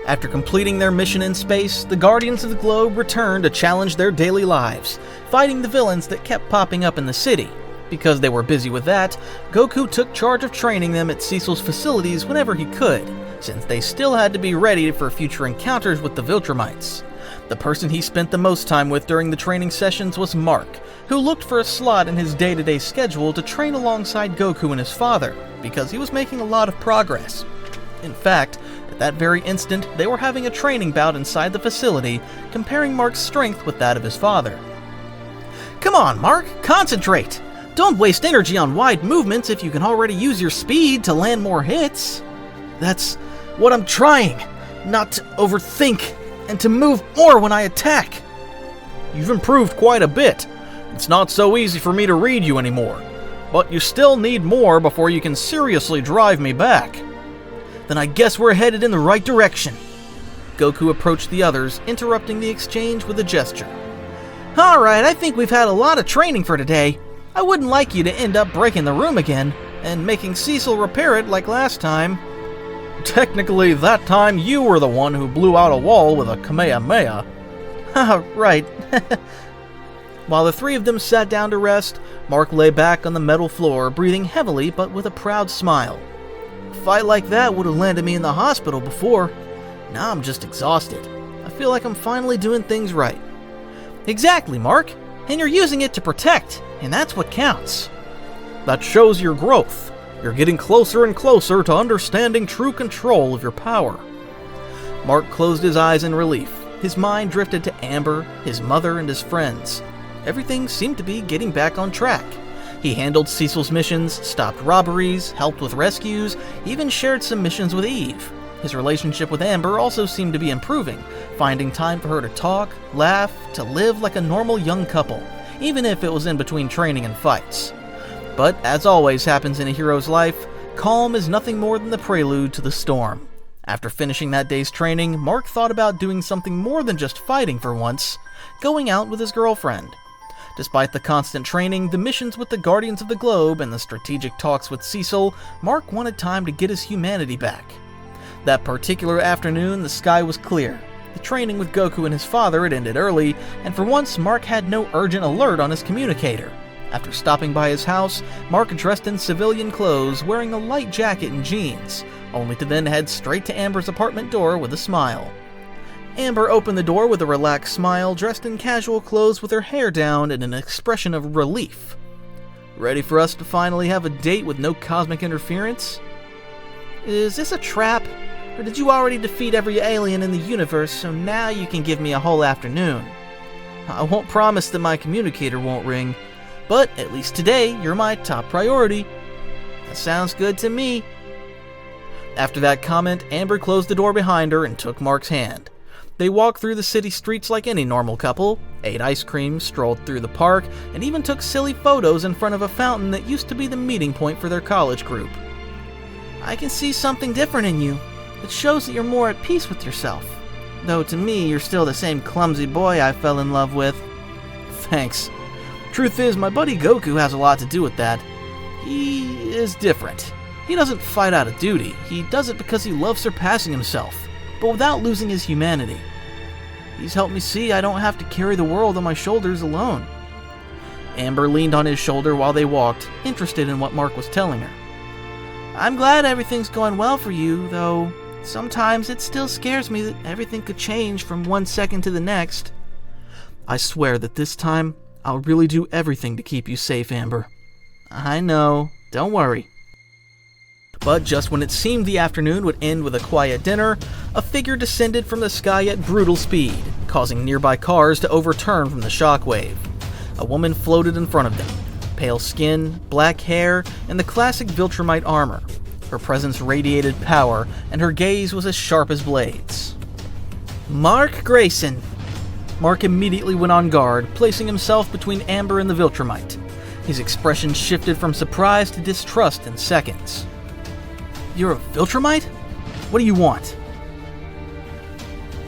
After completing their mission in space, the Guardians of the Globe returned to challenge their daily lives, fighting the villains that kept popping up in the city. Because they were busy with that, Goku took charge of training them at Cecil's facilities whenever he could, since they still had to be ready for future encounters with the Viltrumites. The person he spent the most time with during the training sessions was Mark, who looked for a slot in his day-to-day schedule to train alongside Goku and his father, because he was making a lot of progress. In fact, at that very instant, they were having a training bout inside the facility, comparing Mark's strength with that of his father. "Come on, Mark, concentrate! Don't waste energy on wide movements if you can already use your speed to land more hits." "That's what I'm trying, not to overthink, and to move more when I attack." "You've improved quite a bit. It's not so easy for me to read you anymore, but you still need more before you can seriously drive me back." "Then I guess we're headed in the right direction." Goku approached the others, interrupting the exchange with a gesture. "Alright, I think we've had a lot of training for today. I wouldn't like you to end up breaking the room again, and making Cecil repair it like last time." "Technically, that time you were the one who blew out a wall with a Kamehameha." "Haha, right." While the three of them sat down to rest, Mark lay back on the metal floor, breathing heavily but with a proud smile. "A fight like that would have landed me in the hospital before. Now I'm just exhausted. I feel like I'm finally doing things right." "Exactly, Mark. And you're using it to protect, and that's what counts." "That shows your growth. You're getting closer and closer to understanding true control of your power." Mark closed his eyes in relief. His mind drifted to Amber, his mother, and his friends. Everything seemed to be getting back on track. He handled Cecil's missions, stopped robberies, helped with rescues, even shared some missions with Eve. His relationship with Amber also seemed to be improving, finding time for her to talk, laugh, to live like a normal young couple, even if it was in between training and fights. But, as always happens in a hero's life, calm is nothing more than the prelude to the storm. After finishing that day's training, Mark thought about doing something more than just fighting for once, going out with his girlfriend. Despite the constant training, the missions with the Guardians of the Globe, and the strategic talks with Cecil, Mark wanted time to get his humanity back. That particular afternoon, the sky was clear. The training with Goku and his father had ended early, and for once Mark had no urgent alert on his communicator. After stopping by his house, Mark dressed in civilian clothes, wearing a light jacket and jeans, only to then head straight to Amber's apartment door with a smile. Amber opened the door with a relaxed smile, dressed in casual clothes with her hair down and an expression of relief. "Ready for us to finally have a date with no cosmic interference?" "Is this a trap? Or did you already defeat every alien in the universe, so now you can give me a whole afternoon?" "I won't promise that my communicator won't ring, but at least today you're my top priority." "That sounds good to me." After that comment, Amber closed the door behind her and took Mark's hand. They walked through the city streets like any normal couple, ate ice cream, strolled through the park, and even took silly photos in front of a fountain that used to be the meeting point for their college group. "I can see something different in you. It shows that you're more at peace with yourself. Though to me, you're still the same clumsy boy I fell in love with." "Thanks. Truth is, my buddy Goku has a lot to do with that. He is different. He doesn't fight out of duty. He does it because he loves surpassing himself, but without losing his humanity. He's helped me see I don't have to carry the world on my shoulders alone." Amber leaned on his shoulder while they walked, interested in what Mark was telling her. "I'm glad everything's going well for you, though sometimes it still scares me that everything could change from one second to the next." "I swear that this time, I'll really do everything to keep you safe, Amber." "I know. Don't worry." But just when it seemed the afternoon would end with a quiet dinner, a figure descended from the sky at brutal speed, causing nearby cars to overturn from the shockwave. A woman floated in front of them, pale skin, black hair, and the classic Viltrumite armor. Her presence radiated power, and her gaze was as sharp as blades. "Mark Grayson." Mark immediately went on guard, placing himself between Amber and the Viltrumite. His expression shifted from surprise to distrust in seconds. "You're a Viltrumite? What do you want?"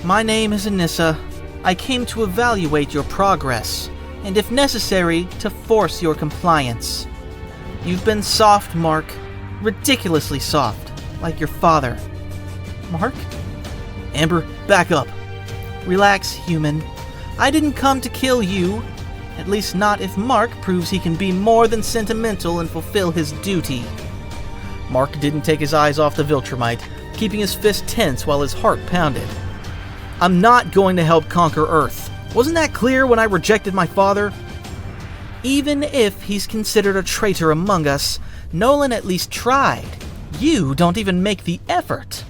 "My name is Anissa. I came to evaluate your progress, and if necessary, to force your compliance. You've been soft, Mark. Ridiculously soft, like your father." "Mark? Amber, back up. Relax, human. I didn't come to kill you. At least not if Mark proves he can be more than sentimental and fulfill his duty. Mark didn't take his eyes off the Viltrumite, keeping his fist tense while his heart pounded. I'm not going to help conquer Earth. Wasn't that clear when I rejected my father? Even if he's considered a traitor among us, Nolan at least tried. You don't even make the effort.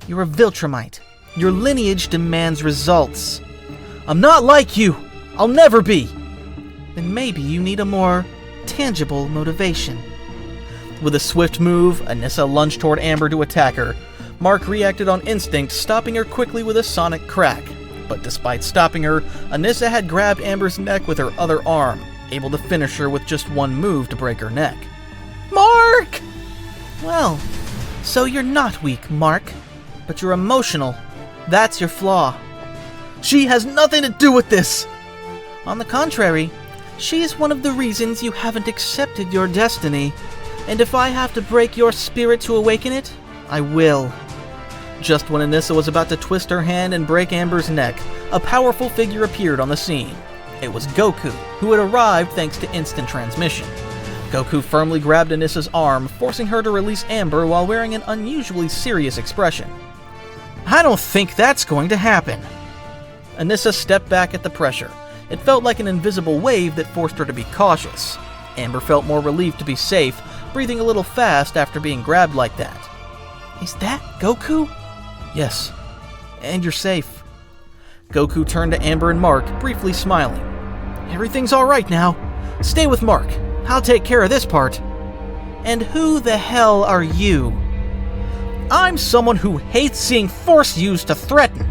You're a Viltrumite. Your lineage demands results. I'm not like you. I'll never be. Then maybe you need a more tangible motivation. With a swift move, Anissa lunged toward Amber to attack her. Mark reacted on instinct, stopping her quickly with a sonic crack. But despite stopping her, Anissa had grabbed Amber's neck with her other arm, able to finish her with just one move to break her neck. Mark! Well, so you're not weak, Mark, but you're emotional. That's your flaw. She has nothing to do with this! On the contrary, she is one of the reasons you haven't accepted your destiny, and if I have to break your spirit to awaken it, I will. Just when Anissa was about to twist her hand and break Amber's neck, a powerful figure appeared on the scene. It was Goku, who had arrived thanks to instant transmission. Goku firmly grabbed Anissa's arm, forcing her to release Amber while wearing an unusually serious expression. I don't think that's going to happen. Anissa stepped back at the pressure. It felt like an invisible wave that forced her to be cautious. Amber felt more relieved to be safe, breathing a little fast after being grabbed like that. Is that Goku? Yes. And you're safe. Goku turned to Amber and Mark, briefly smiling. Everything's alright now. Stay with Mark. I'll take care of this part. And who the hell are you? I'm someone who hates seeing force used to threaten.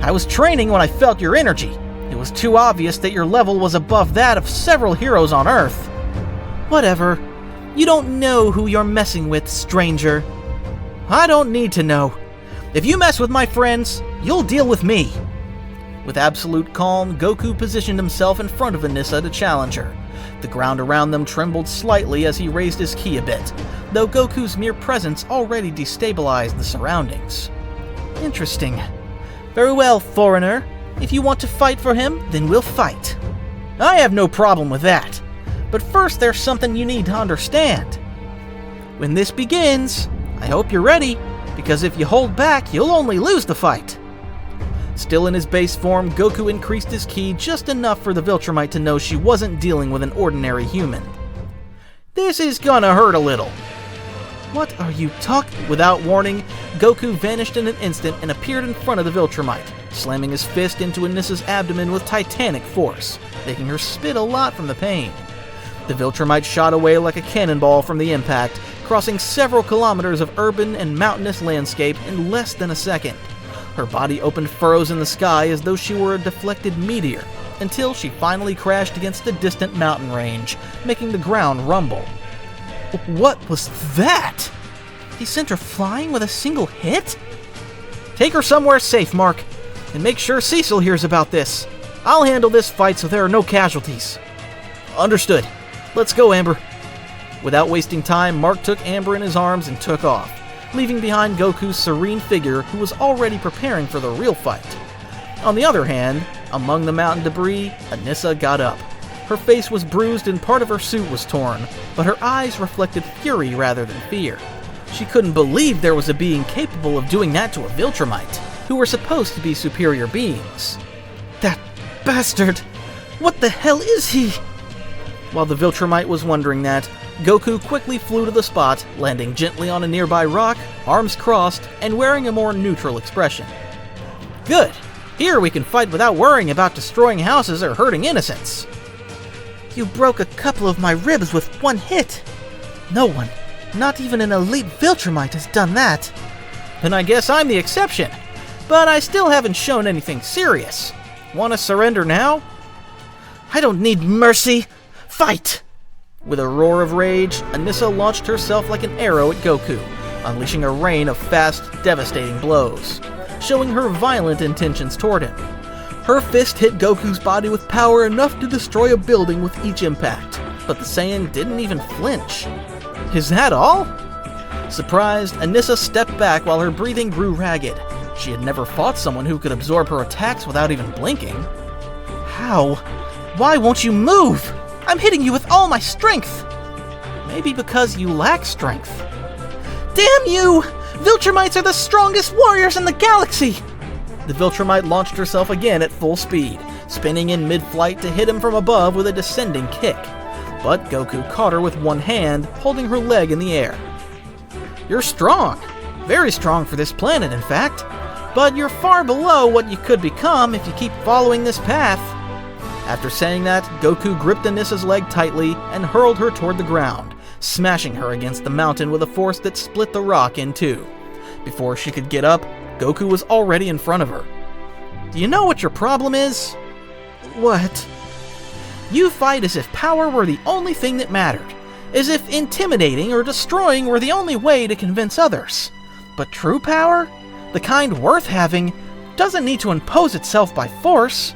I was training when I felt your energy. It was too obvious that your level was above that of several heroes on Earth. Whatever. You don't know who you're messing with, stranger. I don't need to know. If you mess with my friends, you'll deal with me. With absolute calm, Goku positioned himself in front of Anissa to challenge her. The ground around them trembled slightly as he raised his ki a bit, though Goku's mere presence already destabilized the surroundings. Interesting. Very well, foreigner. If you want to fight for him, then we'll fight. I have no problem with that. But first, there's something you need to understand. When this begins, I hope you're ready, because if you hold back, you'll only lose the fight. Still in his base form, Goku increased his ki just enough for the Viltrumite to know she wasn't dealing with an ordinary human. This is gonna hurt a little. What are you talking? Without warning, Goku vanished in an instant and appeared in front of the Viltrumite, slamming his fist into Anissa's abdomen with titanic force, making her spit a lot from the pain. The Viltrumite shot away like a cannonball from the impact, crossing several kilometers of urban and mountainous landscape in less than a second. Her body opened furrows in the sky as though she were a deflected meteor, until she finally crashed against a distant mountain range, making the ground rumble. What was that? He sent her flying with a single hit? Take her somewhere safe, Mark, and make sure Cecil hears about this. I'll handle this fight so there are no casualties. Understood. Let's go, Amber. Without wasting time, Mark took Amber in his arms and took off, leaving behind Goku's serene figure who was already preparing for the real fight. On the other hand, among the mountain debris, Anissa got up. Her face was bruised and part of her suit was torn, but her eyes reflected fury rather than fear. She couldn't believe there was a being capable of doing that to a Viltrumite, who were supposed to be superior beings. That bastard! What the hell is he? While the Viltrumite was wondering that, Goku quickly flew to the spot, landing gently on a nearby rock, arms crossed, and wearing a more neutral expression. Good! Here we can fight without worrying about destroying houses or hurting innocents. You broke a couple of my ribs with one hit. No one, not even an elite Viltrumite, has done that. Then I guess I'm the exception. But I still haven't shown anything serious. Want to surrender now? I don't need mercy. Fight! With a roar of rage, Anissa launched herself like an arrow at Goku, unleashing a rain of fast, devastating blows, showing her violent intentions toward him. Her fist hit Goku's body with power enough to destroy a building with each impact, but the Saiyan didn't even flinch. Is that all? Surprised, Anissa stepped back while her breathing grew ragged. She had never fought someone who could absorb her attacks without even blinking. How? Why won't you move? I'm hitting you with all my strength! Maybe because you lack strength. Damn you! Viltrumites are the strongest warriors in the galaxy! The Viltrumite launched herself again at full speed, spinning in mid-flight to hit him from above with a descending kick. But Goku caught her with one hand, holding her leg in the air. You're strong. Very strong for this planet, in fact. But you're far below what you could become if you keep following this path. After saying that, Goku gripped Anissa's leg tightly and hurled her toward the ground, smashing her against the mountain with a force that split the rock in two. Before she could get up, Goku was already in front of her. Do you know what your problem is? What? You fight as if power were the only thing that mattered, as if intimidating or destroying were the only way to convince others. But true power, the kind worth having, doesn't need to impose itself by force.